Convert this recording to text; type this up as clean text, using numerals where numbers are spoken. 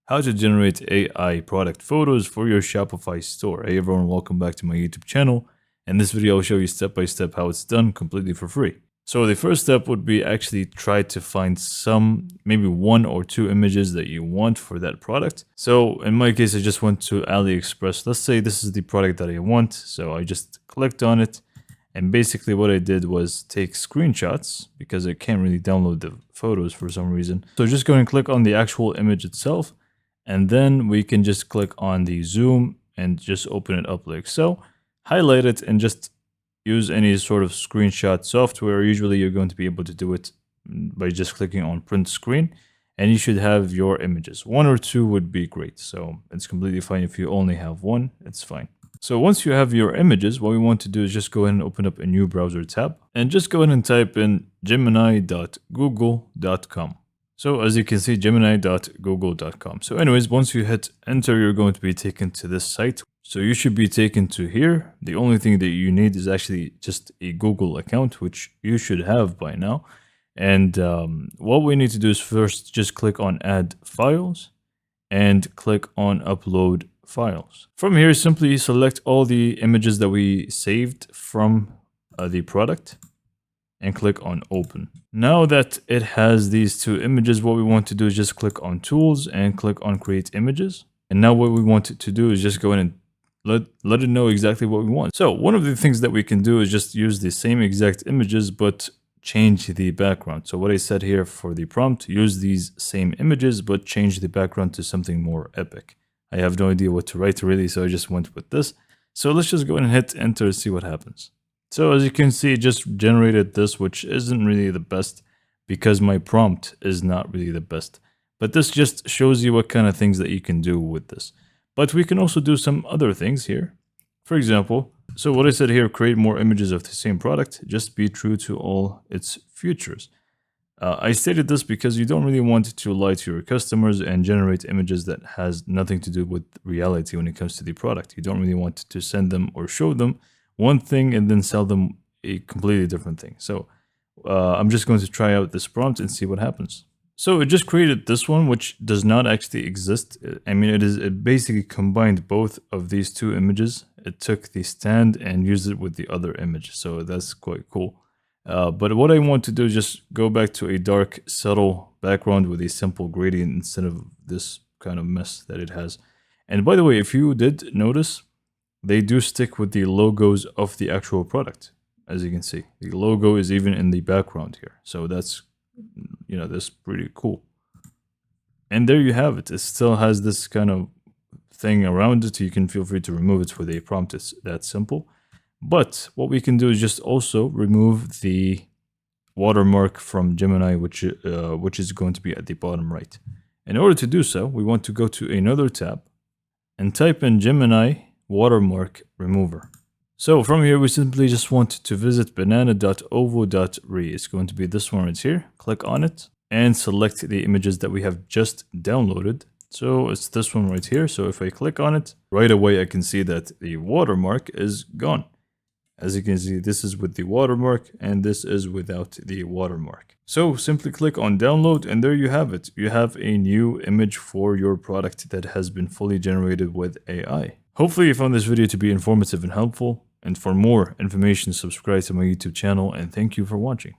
How to generate AI product photos for your Shopify store. Hey everyone, welcome back to my YouTube channel. In this video, I'll show you step by step how it's done completely for free. So the first step would be actually try to find maybe 1 or 2 images that you want for that product. So in my case, I just went to AliExpress. Let's say this is the product that I want. So I just clicked on it. And basically what I did was take screenshots because I can't really download the photos for some reason. So just go and click on the actual image itself. And then we can just click on the zoom and just open it up like so. Highlight it and just use any sort of screenshot software. Usually you're going to be able to do it by just clicking on print screen. And you should have your images. 1 or 2 would be great. So it's completely fine if you only have 1, it's fine. So once you have your images, what we want to do is just go ahead and open up a new browser tab and just go ahead and type in gemini.google.com. So as you can see, gemini.google.com. So anyways, once you hit enter, you're going to be taken to this site. So you should be taken to here. The only thing that you need is actually just a Google account, which you should have by now. And what we need to do is first just click on add files and click on upload files. From here, simply select all the images that we saved from the product and click on open. Now that it has these 2 images, what we want to do is just click on tools and click on create images. And now what we want it to do is just go in and let it know exactly what we want. So one of the things that we can do is just use the same exact images, but change the background. So what I said here for the prompt, use these same images, but change the background to something more epic. I have no idea what to write really, so I just went with this. So let's just go ahead and hit enter and see what happens. So as you can see, it just generated this, which isn't really the best because my prompt is not really the best. But this just shows you what kind of things that you can do with this. But we can also do some other things here. For example, so what I said here, create more images of the same product, just be true to all its features. I stated this because you don't really want to lie to your customers and generate images that has nothing to do with reality when it comes to the product. You don't really want to send them or show them one thing and then sell them a completely different thing. So I'm just going to try out this prompt and see what happens. So it just created this one, which does not actually exist. I mean, it basically combined both of these 2 images. It took the stand and used it with the other image. So that's quite cool. But what I want to do is just go back to a dark, subtle background with a simple gradient instead of this kind of mess that it has. And by the way, if you did notice, they do stick with the logos of the actual product. As you can see, the logo is even in the background here. So that's, that's pretty cool. And there you have it. It still has this kind of thing around it. You can feel free to remove it with a prompt. It's that simple. But what we can do is just also remove the watermark from Gemini, which is going to be at the bottom right. In order to do so, we want to go to another tab and type in Gemini watermark remover. So from here, we simply just want to visit banana.ovo.re. It's going to be this one right here. Click on it and select the images that we have just downloaded. So it's this one right here. So if I click on it, right away, I can see that the watermark is gone. As you can see, this is with the watermark and this is without the watermark. So simply click on download and there you have it. You have a new image for your product that has been fully generated with AI. Hopefully you found this video to be informative and helpful. And for more information, subscribe to my YouTube channel and thank you for watching.